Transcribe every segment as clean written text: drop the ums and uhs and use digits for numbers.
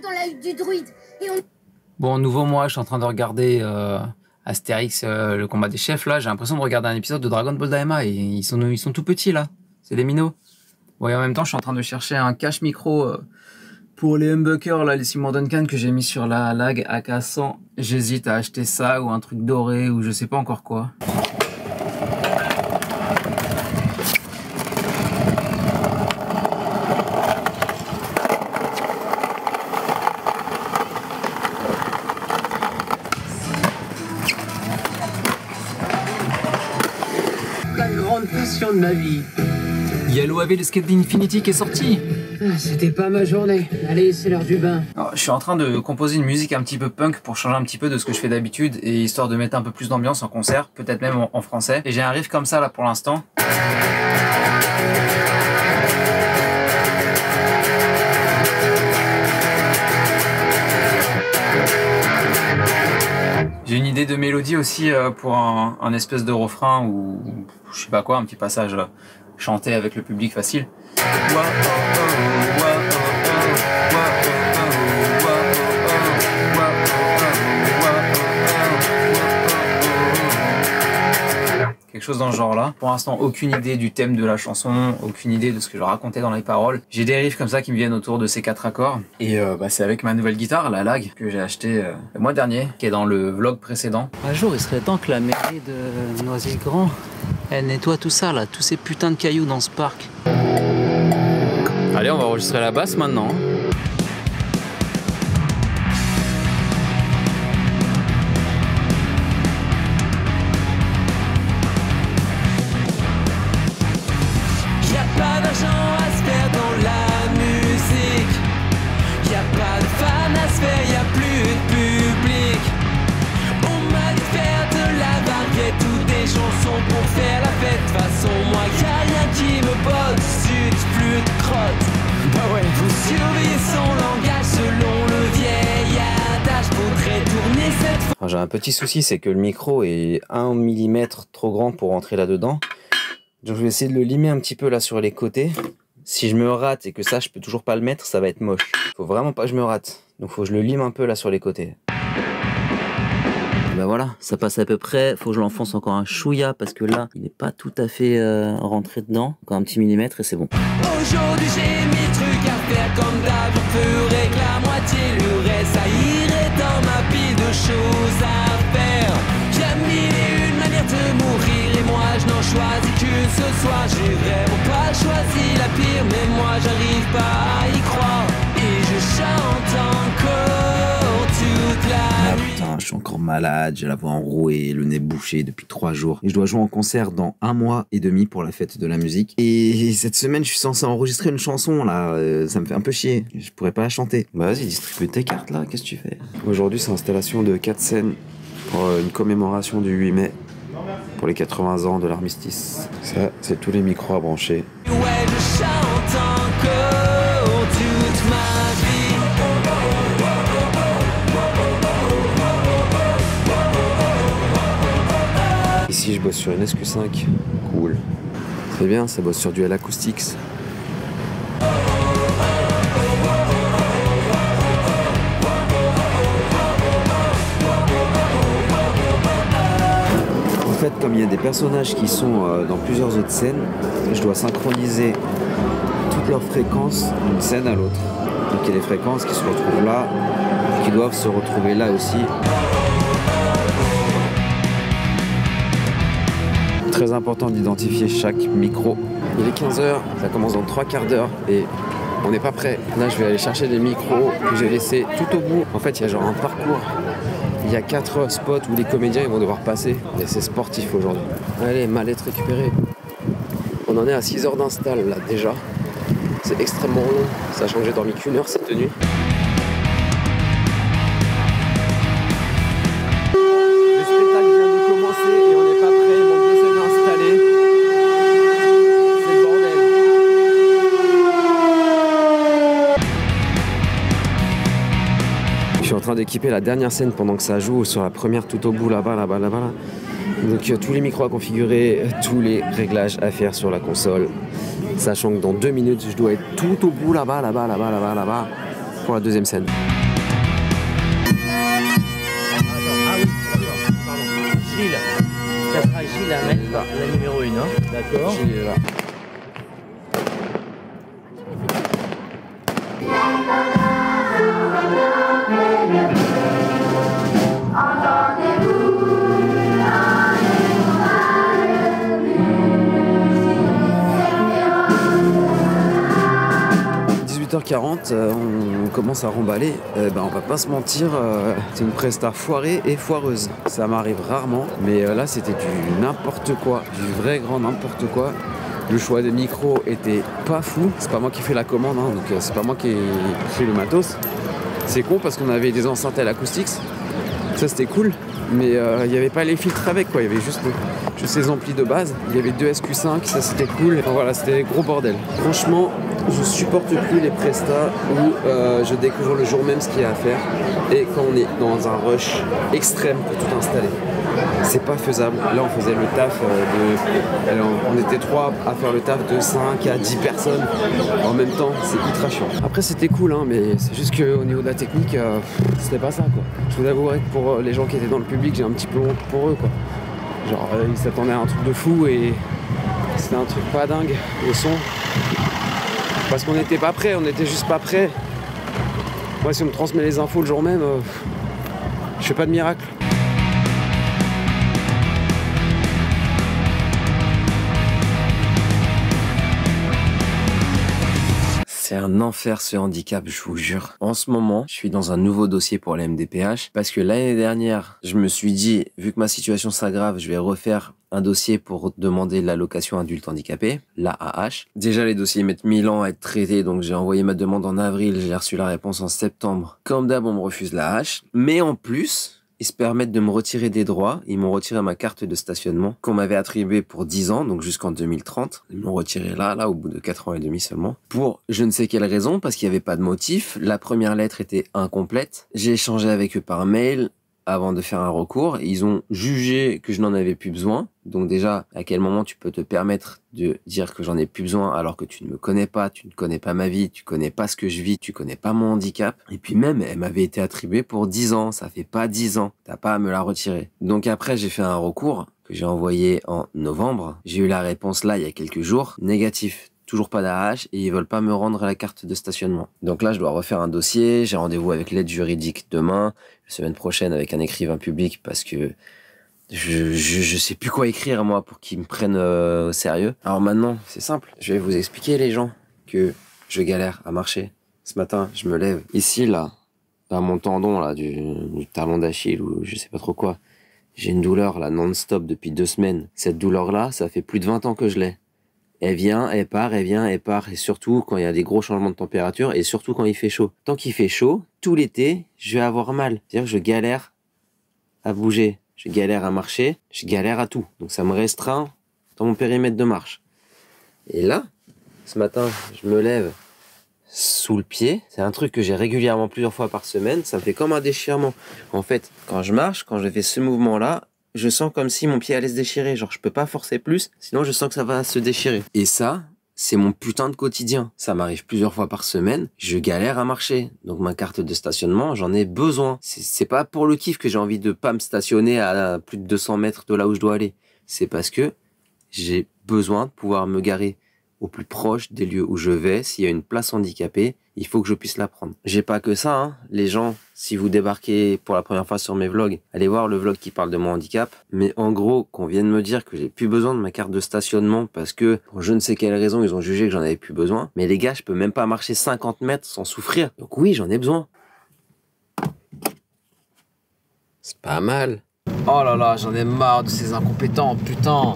Dans la hutte du druide. Et on... Bon, nouveau mois, je suis en train de regarder Astérix, le combat des chefs. Là, j'ai l'impression de regarder un épisode de Dragon Ball Daima. Et ils sont tout petits là. C'est des minots. Bon, et en même temps, je suis en train de chercher un cache micro pour les humbuckers, là, les Seymour Duncan que j'ai mis sur la lag AK100. J'hésite à acheter ça ou un truc doré ou je sais pas encore quoi. La grande passion de ma vie. Il y a l'OAV de Skate Infinity qui est sorti. Ah, c'était pas ma journée. Allez, c'est l'heure du bain. Alors, je suis en train de composer une musique un petit peu punk pour changer un petit peu de ce que je fais d'habitude et histoire de mettre un peu plus d'ambiance en concert, peut-être même en français. Et j'ai un riff comme ça là pour l'instant. J'ai une idée de mélodie aussi pour un espèce de refrain ou je sais pas quoi, un petit passage chanté avec le public facile. Quelque chose dans ce genre là. Pour l'instant, aucune idée du thème de la chanson, aucune idée de ce que je racontais dans les paroles. J'ai des riffs comme ça qui me viennent autour de ces 4 accords. Et c'est avec ma nouvelle guitare, la Lag, que j'ai acheté le mois dernier, qui est dans le vlog précédent. Un jour, il serait temps que la mairie de Noisy-le-Grand, elle nettoie tout ça là, tous ces putains de cailloux dans ce parc. Allez, on va enregistrer la basse maintenant. J'ai un petit souci, c'est que le micro est 1 mm trop grand pour rentrer là-dedans. Donc je vais essayer de le limer un petit peu là sur les côtés. Si je me rate et que ça je peux toujours pas le mettre, ça va être moche. Faut vraiment pas que je me rate. Donc faut que je le lime un peu là sur les côtés. Bah voilà, ça passe à peu près. Faut que je l'enfonce encore un chouïa parce que là, il n'est pas tout à fait rentré dedans. Encore un petit millimètre et c'est bon. Aujourd'hui j'ai mes trucs à faire comme d'hab. Je ferai que la moitié, le reste ça irait dans ma pile de choses à faire. J'ai mille et une manières de mourir et moi je n'en choisis qu'une ce soir. J'ai vraiment pas choisi la pire, mais moi j'arrive pas à y croire. Et je chante encore toute la nuit. Putain, je suis encore malade, j'ai la voix enrouée, le nez bouché depuis 3 jours. Et je dois jouer en concert dans 1 mois et demi pour la fête de la musique. Et cette semaine, je suis censé enregistrer une chanson, là. Ça me fait un peu chier. Je pourrais pas la chanter. Bah vas-y, distribue tes cartes, là. Qu'est-ce que tu fais? Aujourd'hui, c'est l'installation de 4 scènes pour une commémoration du 8 mai. Pour les 80 ans de l'armistice. Ça, c'est tous les micros à brancher. Ouais, je chante encore toute ma vie. Ici, je bosse sur une SQ5. Cool. Très bien, ça bosse sur du L-Acoustics. En fait, comme il y a des personnages qui sont dans plusieurs autres scènes, je dois synchroniser toutes leurs fréquences d'une scène à l'autre. Donc il y a des fréquences qui se retrouvent là, qui doivent se retrouver là aussi. Très important d'identifier chaque micro. Il est 15h, ça commence dans 3 quarts d'heure et on n'est pas prêt. Là, je vais aller chercher des micros que j'ai laissés tout au bout. En fait, il y a genre un parcours. Il y a 4 spots où les comédiens ils vont devoir passer. Et c'est sportif aujourd'hui. Allez, mallette récupérée. On en est à 6 heures d'install là déjà. C'est extrêmement long, sachant que j'ai dormi qu'1 heure cette nuit. Le spectacle vient de commencer et on n'est pas prêt. Il manque 2 scènes installées. C'est le bordel. Je suis en train d'équiper la dernière scène pendant que ça joue sur la première tout au bout là-bas. Donc tous les micros à configurer, tous les réglages à faire sur la console. Sachant que dans 2 minutes, je dois être tout au bout là-bas. pour la deuxième scène. Gilles, ça sera Gilles Hamel, la numéro 1, hein. D'accord. Gilles est là. On commence à remballer. On va pas se mentir, c'est une presta foirée et foireuse. Ça m'arrive rarement, mais là c'était du n'importe quoi, du vrai grand n'importe quoi. Le choix des micros était pas fou. C'est pas moi qui fais la commande, hein, donc c'est pas moi qui fais le matos. C'est con parce qu'on avait des enceintes acoustiques, ça c'était cool, mais il n'y avait pas les filtres avec quoi. Il y avait juste ces amplis de base. Il y avait 2 SQ5, ça c'était cool. Enfin, voilà, c'était gros bordel. Franchement, je supporte plus les prestats où je découvre le jour même ce qu'il y a à faire et quand on est dans un rush extrême pour tout installer. C'est pas faisable. Là, on faisait le taf on était 3 à faire le taf de 5 à 10 personnes en même temps. C'est ultra chiant. Après, c'était cool, hein, mais c'est juste qu'au niveau de la technique, c'était pas ça, quoi. Je vous avouerai que pour les gens qui étaient dans le public, j'ai un petit peu honte pour eux, quoi. Genre, ils s'attendaient à un truc de fou et c'était un truc pas dingue, le son. Parce qu'on n'était pas prêts, on était juste pas prêts. Moi, si on me transmet les infos le jour même, je fais pas de miracle. C'est un enfer ce handicap, je vous jure. En ce moment, je suis dans un nouveau dossier pour la MDPH parce que l'année dernière, je me suis dit, vu que ma situation s'aggrave, je vais refaire un dossier pour demander l'allocation adulte handicapé, l'AAH. Déjà, les dossiers mettent 1000 ans à être traités, donc j'ai envoyé ma demande en avril, j'ai reçu la réponse en septembre. Comme d'hab, on me refuse l'AAH. Mais en plus, ils se permettent de me retirer des droits. Ils m'ont retiré ma carte de stationnement qu'on m'avait attribuée pour 10 ans, donc jusqu'en 2030. Ils m'ont retiré là, au bout de 4 ans et demi seulement. Pour je ne sais quelle raison, parce qu'il n'y avait pas de motif. La première lettre était incomplète. J'ai échangé avec eux par mail avant de faire un recours. Ils ont jugé que je n'en avais plus besoin. Donc déjà, à quel moment tu peux te permettre de dire que j'en ai plus besoin alors que tu ne me connais pas, tu ne connais pas ma vie, tu connais pas ce que je vis, tu connais pas mon handicap. Et puis même, elle m'avait été attribuée pour 10 ans. Ça fait pas 10 ans. T'as pas à me la retirer. Donc après, j'ai fait un recours que j'ai envoyé en novembre. J'ai eu la réponse là, il y a quelques jours. Négatif. Toujours pas d'AAH et ils veulent pas me rendre la carte de stationnement. Donc là, je dois refaire un dossier. J'ai rendez-vous avec l'aide juridique demain, la semaine prochaine avec un écrivain public parce que je sais plus quoi écrire moi pour qu'ils me prennent au sérieux. Alors maintenant, c'est simple. Je vais vous expliquer les gens que je galère à marcher. Ce matin, je me lève ici là, à mon tendon là du talon d'Achille ou je sais pas trop quoi. J'ai une douleur là non-stop depuis 2 semaines. Cette douleur là, ça fait plus de 20 ans que je l'ai. Elle vient, elle part, elle vient, elle part. Et surtout quand il y a des gros changements de température et surtout quand il fait chaud. Tant qu'il fait chaud, tout l'été, je vais avoir mal. C'est-à-dire que je galère à bouger, je galère à marcher, je galère à tout. Donc ça me restreint dans mon périmètre de marche. Et là, ce matin, je me lève sous le pied. C'est un truc que j'ai régulièrement plusieurs fois par semaine. Ça me fait comme un déchirement. En fait, quand je marche, quand je fais ce mouvement-là, je sens comme si mon pied allait se déchirer. Genre, je peux pas forcer plus, sinon je sens que ça va se déchirer. Et ça, c'est mon putain de quotidien. Ça m'arrive plusieurs fois par semaine. Je galère à marcher. Donc ma carte de stationnement, j'en ai besoin. C'est pas pour le kiff que j'ai envie de pas me stationner à plus de 200 mètres de là où je dois aller. C'est parce que j'ai besoin de pouvoir me garer au plus proche des lieux où je vais. S'il y a une place handicapée, il faut que je puisse la prendre. J'ai pas que ça, hein. Les gens, si vous débarquez pour la première fois sur mes vlogs, allez voir le vlog qui parle de mon handicap. Mais en gros, qu'on vienne me dire que j'ai plus besoin de ma carte de stationnement parce que, pour je ne sais quelle raison, ils ont jugé que j'en avais plus besoin. Mais les gars, je peux même pas marcher 50 mètres sans souffrir. Donc oui, j'en ai besoin. C'est pas mal. Oh là là, j'en ai marre de ces incompétents, putain.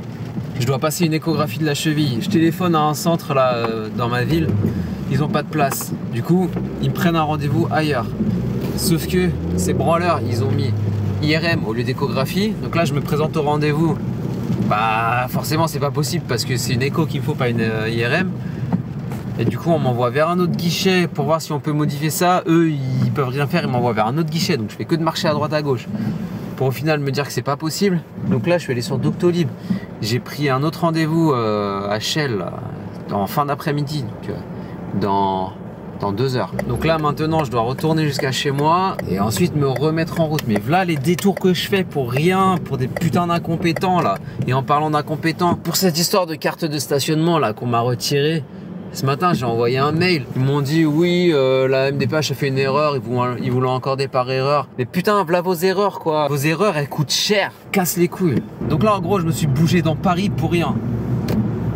Je dois passer une échographie de la cheville. Je téléphone à un centre là dans ma ville. Ils ont pas de place. Du coup, ils me prennent un rendez-vous ailleurs. Sauf que ces branleurs, ils ont mis IRM au lieu d'échographie. Donc là, je me présente au rendez-vous. Bah, forcément, c'est pas possible parce que c'est une écho qu'il me faut, pas une IRM. Et du coup, on m'envoie vers un autre guichet pour voir si on peut modifier ça. Eux, ils peuvent rien faire. Ils m'envoient vers un autre guichet. Donc, je fais que de marcher à droite à gauche. Pour au final me dire que c'est pas possible. Donc là, je suis allé sur Doctolib. J'ai pris un autre rendez-vous à Shell en fin d'après-midi. Donc, dans dans 2 heures. Donc là maintenant je dois retourner jusqu'à chez moi et ensuite me remettre en route. Mais voilà les détours que je fais pour rien, pour des putains d'incompétents là. Et en parlant d'incompétents, pour cette histoire de carte de stationnement là qu'on m'a retirée, ce matin j'ai envoyé un mail. Ils m'ont dit oui la MDPH a fait une erreur, ils vous l'ont accordé par erreur. Mais putain voilà vos erreurs quoi. Vos erreurs elles coûtent cher, casse les couilles. Donc là en gros je me suis bougé dans Paris pour rien.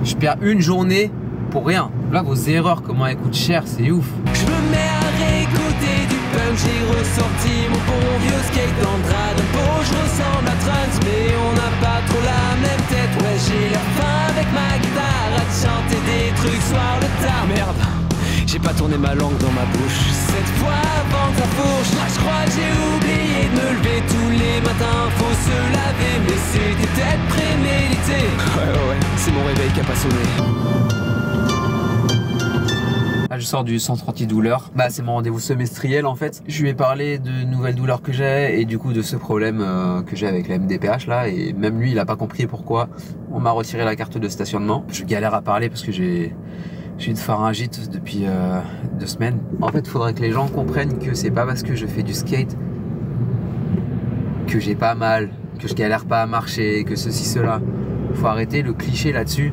Je perds une journée pour rien. Là vos erreurs comment elles coûtent cher, c'est ouf. Je me mets à réécouter du punk, j'ai ressorti mon bon vieux skate dans Dragon Ball. Je ressemble à Trunks mais on n'a pas trop la même tête. Ouais j'ai la fin avec ma guitare à te chanter des trucs soir le tard. Merde, j'ai pas tourné ma langue dans ma bouche cette fois avant ta fourche. Moi je crois que j'ai oublié de me lever tous les matins. Faut se laver mais c'était peut-être prémédité. Ouais, c'est mon réveil qui a pas sonné. Là, je sors du centre antidouleur. Bah, c'est mon rendez-vous semestriel en fait. Je lui ai parlé de nouvelles douleurs que j'ai et du coup de ce problème que j'ai avec la MDPH là. Et même lui, il a pas compris pourquoi on m'a retiré la carte de stationnement. Je galère à parler parce que j'ai une pharyngite depuis 2 semaines. En fait, il faudrait que les gens comprennent que c'est pas parce que je fais du skate que j'ai pas mal, que je galère pas à marcher, que ceci, cela. Faut arrêter le cliché là-dessus.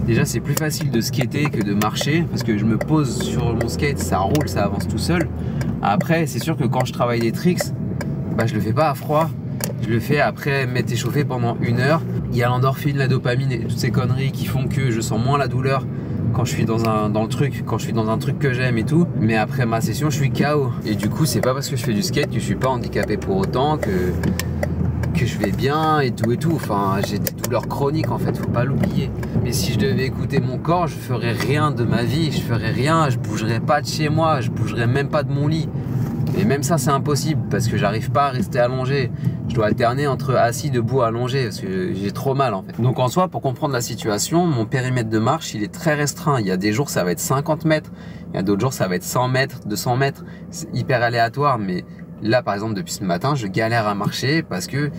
Déjà c'est plus facile de skater que de marcher parce que je me pose sur mon skate, ça roule, ça avance tout seul. Après c'est sûr que quand je travaille des tricks, bah, je le fais pas à froid, je le fais après m'être échauffé pendant 1 heure. Il y a l'endorphine, la dopamine et toutes ces conneries qui font que je sens moins la douleur quand je suis dans le truc, quand je suis dans un truc que j'aime et tout. Mais après ma session je suis KO. Et du coup c'est pas parce que je fais du skate que je suis pas handicapé pour autant, que je vais bien et tout. Enfin, j'ai des douleurs chroniques en fait, faut pas l'oublier. Mais si je devais écouter mon corps, je ferais rien de ma vie, je ferais rien, je bougerais pas de chez moi, je bougerais même pas de mon lit. Et même ça, c'est impossible parce que j'arrive pas à rester allongé. Je dois alterner entre assis, debout, allongé parce que j'ai trop mal en fait. Donc en soi, pour comprendre la situation, mon périmètre de marche, il est très restreint. Il y a des jours, ça va être 50 mètres. Il y a d'autres jours, ça va être 100 mètres, 200 mètres. C'est hyper aléatoire, mais là, par exemple, depuis ce matin, je galère à marcher parce que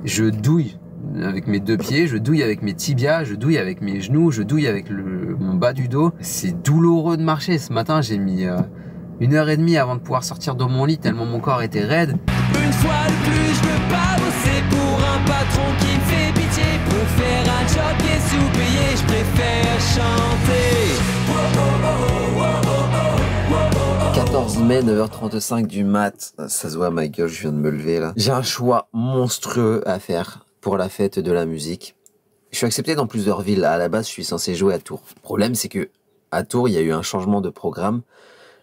je douille avec mes 2 pieds, je douille avec mes tibias, je douille avec mes genoux, je douille avec mon bas du dos. C'est douloureux de marcher. Ce matin, j'ai mis 1h30 avant de pouvoir sortir de mon lit tellement mon corps était raide. Une fois de plus, je veux pas bosser pour un patron qui me fait pitié. Pour faire un job qui est sous-payé, je préfère chanter. 14 mai, 9h35 du mat. Ça se voit à ma gueule, je viens de me lever là. J'ai un choix monstrueux à faire pour la fête de la musique. Je suis accepté dans plusieurs villes. À la base, je suis censé jouer à Tours. Le problème, c'est que à Tours, il y a eu un changement de programme.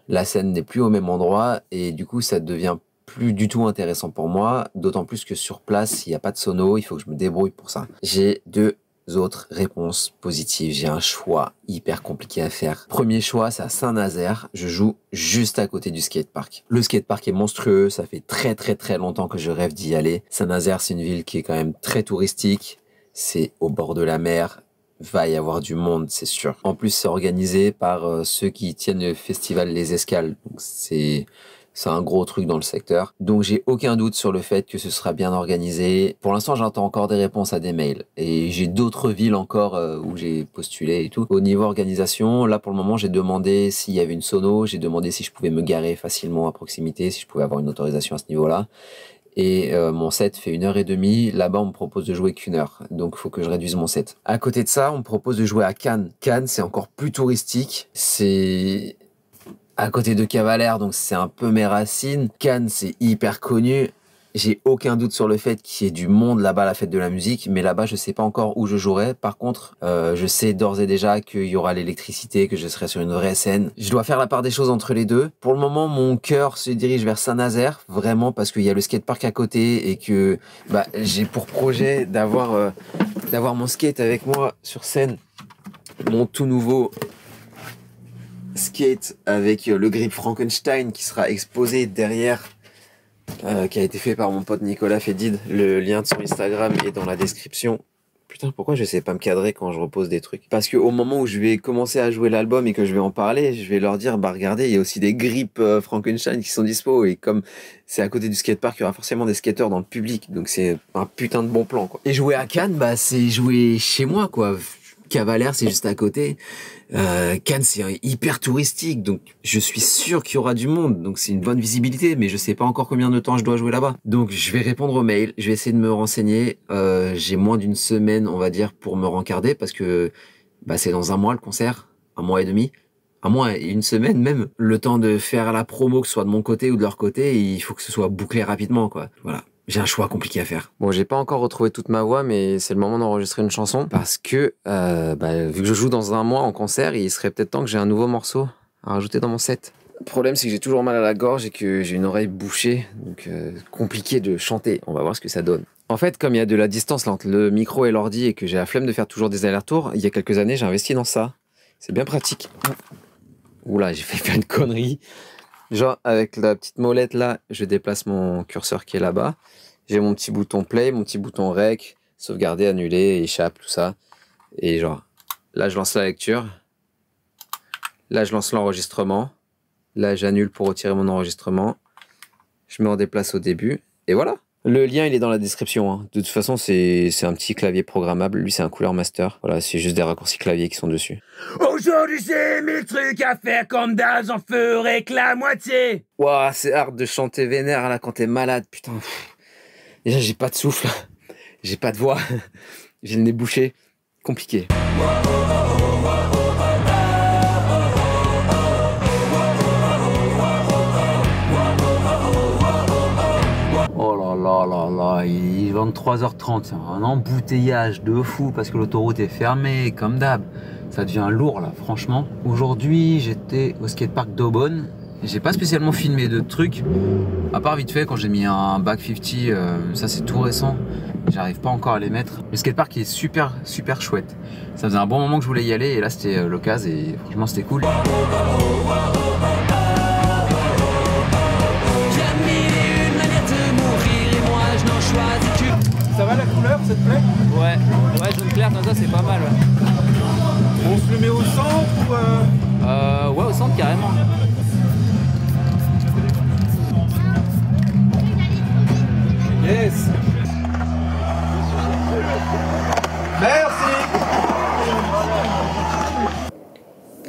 La scène n'est plus au même endroit et du coup, ça devient plus du tout intéressant pour moi. D'autant plus que sur place, il n'y a pas de sono. Il faut que je me débrouille pour ça. J'ai 2 autres réponses positives. J'ai un choix hyper compliqué à faire. Premier choix, c'est à Saint-Nazaire. Je joue juste à côté du skatepark. Le skatepark est monstrueux. Ça fait très longtemps que je rêve d'y aller. Saint-Nazaire, c'est une ville qui est quand même très touristique. C'est au bord de la mer. Va y avoir du monde, c'est sûr. En plus, c'est organisé par ceux qui tiennent le festival Les Escales. Donc c'est un gros truc dans le secteur. Donc j'ai aucun doute sur le fait que ce sera bien organisé. Pour l'instant, j'entends encore des réponses à des mails. Et j'ai d'autres villes encore où j'ai postulé et tout. Au niveau organisation, là pour le moment, j'ai demandé s'il y avait une sono. J'ai demandé si je pouvais me garer facilement à proximité, si je pouvais avoir une autorisation à ce niveau-là. Et mon set fait 1h30. Là-bas, on me propose de jouer qu'1 heure. Donc, il faut que je réduise mon set. À côté de ça, on me propose de jouer à Cannes. Cannes, c'est encore plus touristique. C'est à côté de Cavalère, donc c'est un peu mes racines. Cannes, c'est hyper connu. J'ai aucun doute sur le fait qu'il y ait du monde là-bas à la fête de la musique, mais là-bas, je sais pas encore où je jouerai. Par contre, je sais d'ores et déjà qu'il y aura l'électricité, que je serai sur une vraie scène. Je dois faire la part des choses entre les deux. Pour le moment, mon cœur se dirige vers Saint-Nazaire, vraiment parce qu'il y a le skatepark à côté et que j'ai pour projet d'avoir mon skate avec moi sur scène. Mon tout nouveau skate avec le grip Frankenstein qui sera exposé derrière. Qui a été fait par mon pote Nicolas Fédid. Le lien de son Instagram est dans la description. Putain, pourquoi je sais pas me cadrer quand je repose des trucs? Parce qu'au moment où je vais commencer à jouer l'album et que je vais en parler, je vais leur dire, regardez, il y a aussi des grips Frankenstein qui sont dispo. Et comme c'est à côté du skatepark, il y aura forcément des skateurs dans le public. Donc c'est un putain de bon plan, quoi. Et jouer à Cannes, c'est jouer chez moi, quoi. Cavalère, c'est juste à côté. Cannes, c'est hyper touristique, donc je suis sûr qu'il y aura du monde. Donc c'est une bonne visibilité, mais je sais pas encore combien de temps je dois jouer là-bas. Donc je vais répondre aux mails, je vais essayer de me renseigner. J'ai moins d'une semaine, on va dire, pour me rencarder, parce que bah, c'est dans un mois le concert, un mois et demi. Un mois et une semaine même, le temps de faire la promo, que ce soit de mon côté ou de leur côté, il faut que ce soit bouclé rapidement, quoi. Voilà. J'ai un choix compliqué à faire. Bon, j'ai pas encore retrouvé toute ma voix, mais c'est le moment d'enregistrer une chanson parce que, vu que je joue dans un mois en concert, il serait peut-être temps que j'ai un nouveau morceau à rajouter dans mon set. Le problème, c'est que j'ai toujours mal à la gorge et que j'ai une oreille bouchée, donc compliqué de chanter. On va voir ce que ça donne. En fait, comme il y a de la distance là, entre le micro et l'ordi et que j'ai la flemme de faire toujours des allers-retours, il y a quelques années, j'ai investi dans ça. C'est bien pratique. Oula, j'ai fait faire une connerie. Genre, avec la petite molette là, je déplace mon curseur qui est là-bas. J'ai mon petit bouton play, mon petit bouton rec, sauvegarder, annuler, échappe, tout ça. Et genre, là, je lance la lecture. Là, je lance l'enregistrement. Là, j'annule pour retirer mon enregistrement. Je me redéplace au début. Et voilà. Le lien, il est dans la description. Hein. De toute façon, c'est un petit clavier programmable. Lui, c'est un couleur master. Voilà, c'est juste des raccourcis clavier qui sont dessus. Aujourd'hui, j'ai 1000 trucs à faire comme d'hab, j'en ferai que la moitié. Ouah, c'est hard de chanter vénère là quand t'es malade, putain. Déjà, j'ai pas de souffle. J'ai pas de voix. J'ai le nez bouché. Compliqué. Oh là là là là, il est 23h30, c'est un embouteillage de fou parce que l'autoroute est fermée, comme d'hab. Ça devient lourd là, franchement. Aujourd'hui, j'étais au skatepark d'Aubonne. J'ai pas spécialement filmé de trucs, à part vite fait quand j'ai mis un back 50, ça c'est tout récent. J'arrive pas encore à les mettre. Le skatepark est super chouette. Ça faisait un bon moment que je voulais y aller et là c'était l'occasion et franchement c'était cool. Ça va la couleur, ça te plaît? Ouais, jaune clair comme ça c'est pas mal. Ouais. On se le met au centre ou Ouais, au centre carrément. Yes. Merci.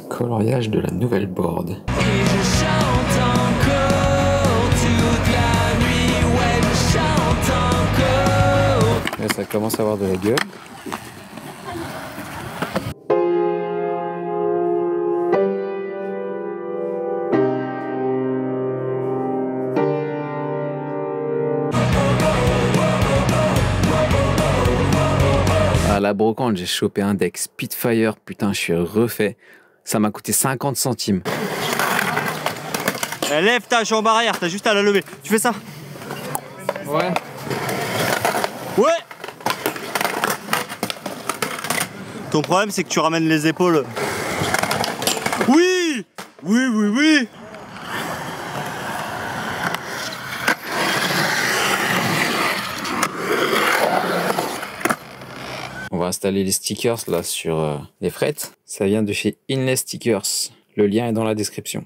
Coloriage de la nouvelle board. Et je chante encore toute la nuit, ouais je chante encore. Là, ça commence à avoir de la gueule. À la brocante, j'ai chopé un deck Spitfire. Putain, je suis refait. Ça m'a coûté 50 centimes. Lève ta jambe arrière, t'as juste à la lever. Tu fais ça? Ouais. Ouais. Ton problème c'est que tu ramènes les épaules. Oui. Oui, oui, oui. On va installer les stickers là sur les frettes. Ça vient de chez Inless Stickers. Le lien est dans la description.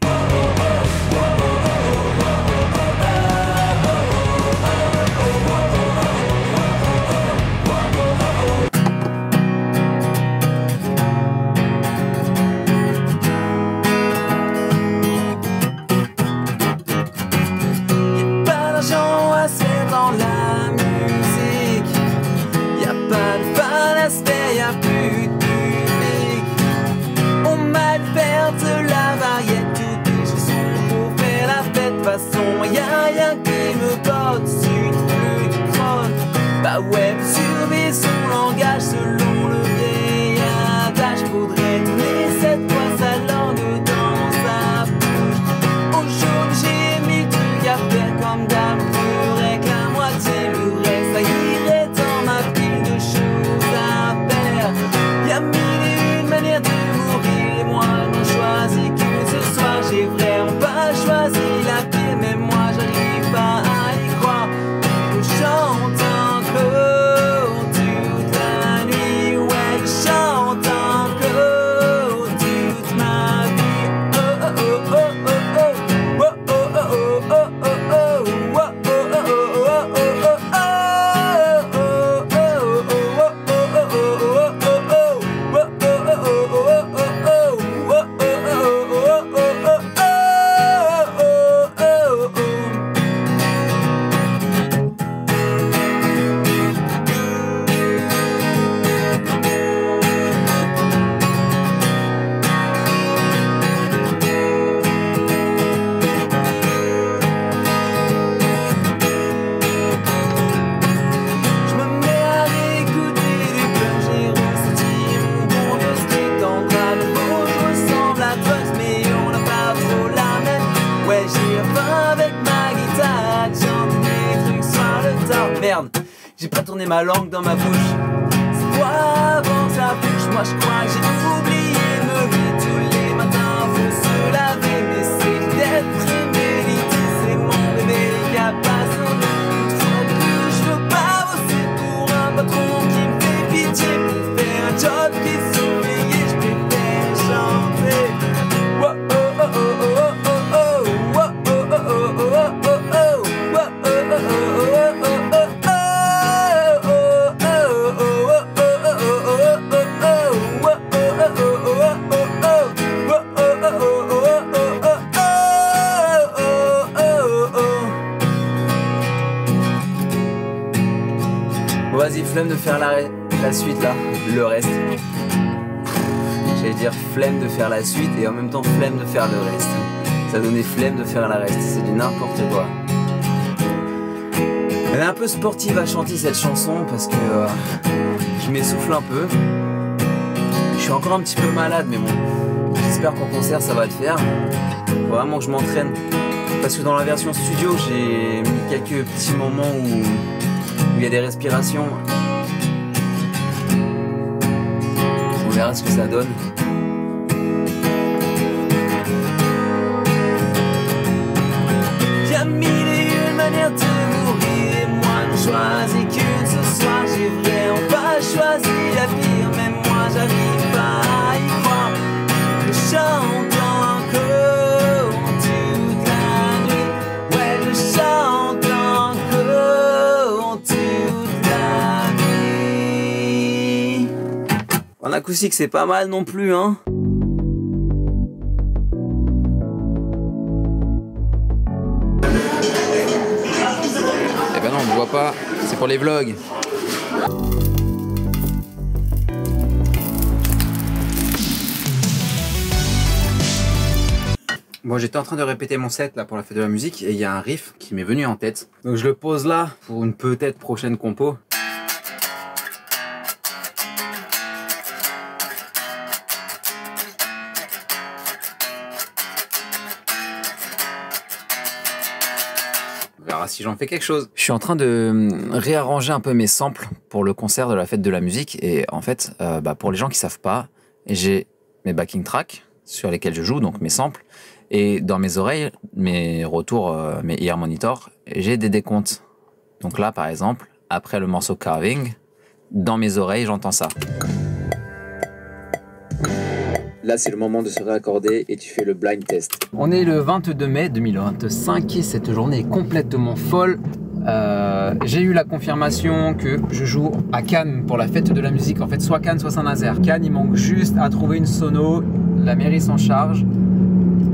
Ouais, surveiller son langage selon le vieil adage. Faudrait donner cette fois sa langue dans sa bouche. Aujourd'hui j'ai 1000 trucs à faire comme d'hab. Ferait que la moitié, le reste ça irait dans ma pile de choses à faire. Y'a 1001 manières de mourir et moi n'en choisis qu'une ce soir. J'ai vraiment pas choisi la pire, mais moi j'arrive pas à y croire. Je chante encore. j'ai pas tourné ma langue dans ma bouche. C'est toi avant que ça bouge. Moi je crois que j'ai oublié de me lever tous les matins. Faut se laver, mais c'est d'être mérité. C'est mon réveil qui a pas sonné. Faut plus, je veux pas bosser pour un patron qui me fait pitié. Pour faire un job qui est surveillé, je préfère chanter. Wow, oh, oh, oh, oh, oh, oh, wow, oh, oh, oh, oh, oh, oh, oh, wow, oh, oh, oh, oh, oh. Vas-y, flemme de faire la suite là, le reste. J'allais dire flemme de faire la suite et en même temps flemme de faire le reste. Ça donnait flemme de faire la reste, c'est du n'importe quoi. Elle est un peu sportive à chanter cette chanson parce que je m'essouffle un peu. Je suis encore un petit peu malade mais bon, j'espère qu'en concert ça va le faire. Faut vraiment que je m'entraîne. Parce que dans la version studio j'ai mis quelques petits moments où il y a des respirations. On verra ce que ça donne. Y'a mille et une manières de mourir et moi je choisis qu'une ce soir. J'ai vraiment pas choisi la pire, même moi j'arrive pas à y croire. Je chante encore toute la nuit. Ouais, je chante encore toute la nuit. En acoustique c'est pas mal non plus hein. Eh ben non, on ne voit pas, c'est pour les vlogs. Bon, j'étais en train de répéter mon set là pour la fête de la musique et il y a un riff qui m'est venu en tête. Donc je le pose là pour une peut-être prochaine compo. On verra si j'en fais quelque chose. Je suis en train de réarranger un peu mes samples pour le concert de la fête de la musique. Et en fait, pour les gens qui savent pas, j'ai mes backing tracks sur lesquels je joue, donc mes samples. Et dans mes oreilles, mes retours, mes ear monitors, j'ai des décomptes. Donc là, par exemple, après le morceau Carving, dans mes oreilles, j'entends ça. Là, c'est le moment de se réaccorder et tu fais le blind test. On est le 22 mai 2025 et cette journée est complètement folle. J'ai eu la confirmation que je joue à Cannes pour la fête de la musique. En fait, soit Cannes, soit Saint-Nazaire. Cannes, il manque juste à trouver une sono. La mairie s'en charge.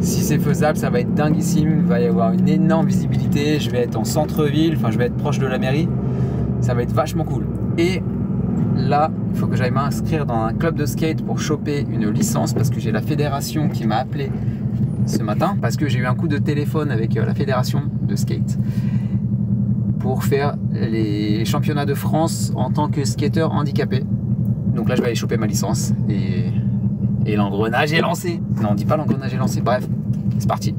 Si c'est faisable, ça va être dinguissime. Il va y avoir une énorme visibilité. Je vais être en centre-ville, enfin, je vais être proche de la mairie. Ça va être vachement cool. Et là, il faut que j'aille m'inscrire dans un club de skate pour choper une licence parce que j'ai la fédération qui m'a appelé ce matin parce que j'ai eu un coup de téléphone avec la fédération de skate pour faire les championnats de France en tant que skater handicapé. Donc là, je vais aller choper ma licence et l'engrenage est lancé. Non, on dit pas l'engrenage est lancé. Bref, c'est parti.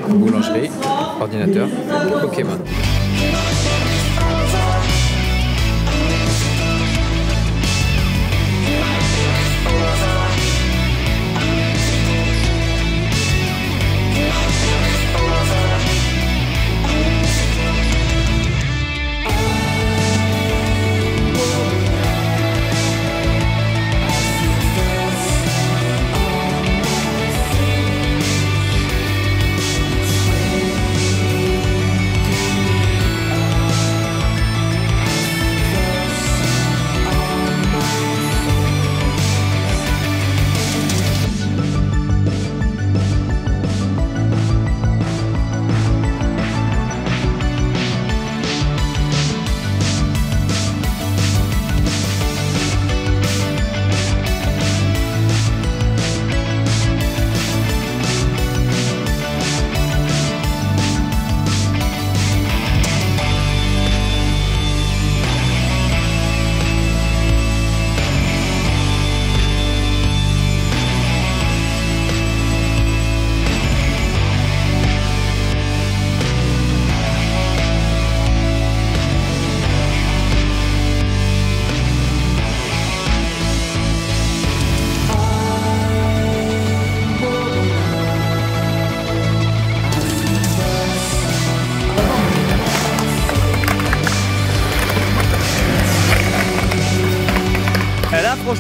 Boulangerie, ordinateur, Pokémon.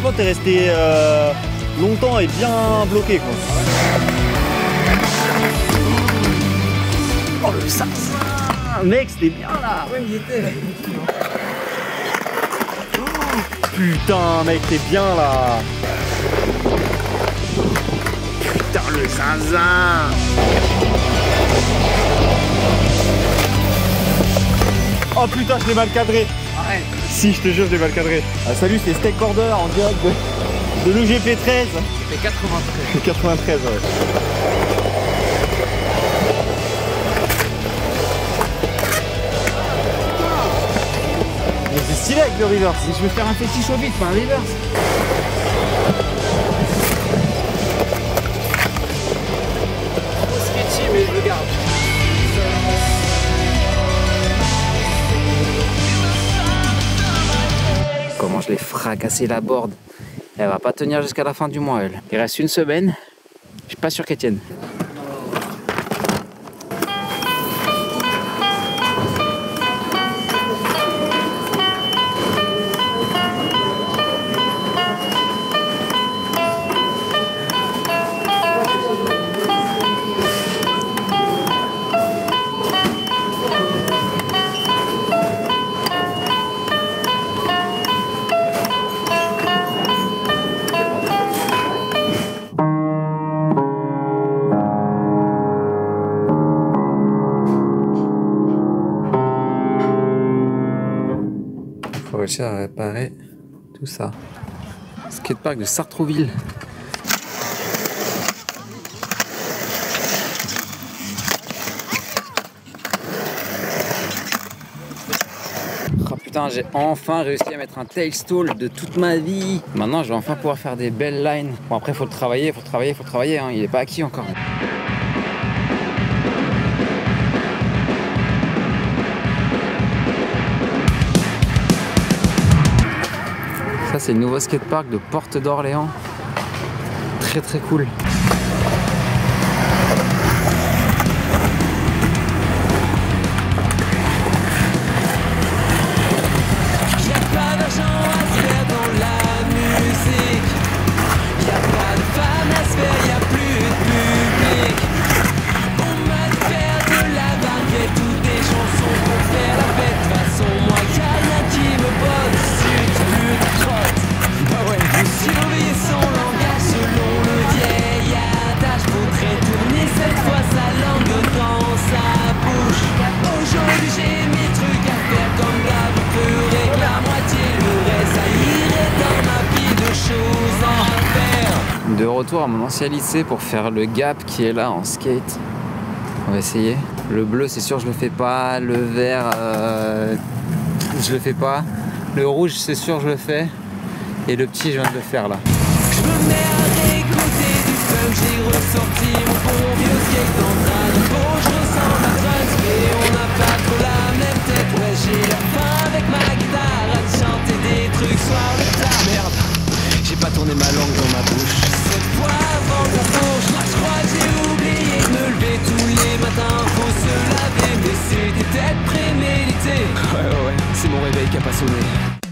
franchement, t'es resté longtemps et bien bloqué, quoi. Oh, le sas. Mec, c'était bien là. Ouais, il était. Putain, mec, t'es bien là. Putain, le zinzin. Oh putain, je l'ai mal cadré. Arrête. Si, je te jure, je l'ai mal cadré. Ah, salut, c'est Steak Border en direct de l'UGP 13. C'est 93. 93, ouais. Mais c'est stylé avec le reverse. Je veux faire un fétiche au vide, pas un reverse. Trop sketchy, mais je le garde. Comment je l'ai fracassé la board. Elle va pas tenir jusqu'à la fin du mois, elle. Il reste une semaine. Je suis pas sûr qu'elle tienne. Faut réussir à réparer tout ça. Skatepark de Sartrouville. Oh putain, j'ai enfin réussi à mettre un tail stall de toute ma vie. Maintenant, je vais enfin pouvoir faire des belles lines. Bon, après, faut le travailler, hein. Il est pas acquis encore. Ça, c'est le nouveau skatepark de Porte d'Orléans. Très très cool. De retour à mon ancien lycée pour faire le gap qui est là en skate. On va essayer. Le bleu, c'est sûr, je le fais pas. Le vert, je le fais pas. Le rouge, c'est sûr, je le fais. Et le petit, je viens de le faire là. Je me mets à réécouter du funk, j'ai ressorti mon bon vieux skate en train de beau, je ressemble à Trunks, mais on n'a pas trop la même tête. Ouais, j'ai la faim avec ma guitare à te chanter des trucs soir de tard. Merde, j'ai pas tourné ma langue dans ma bouche. Cette fois avant ta bouche, moi je crois que j'ai oublié de me lever tous les matins. Faut se laver, mais c'était peut-être prémédité. Ouais, c'est mon réveil qui a pas sonné.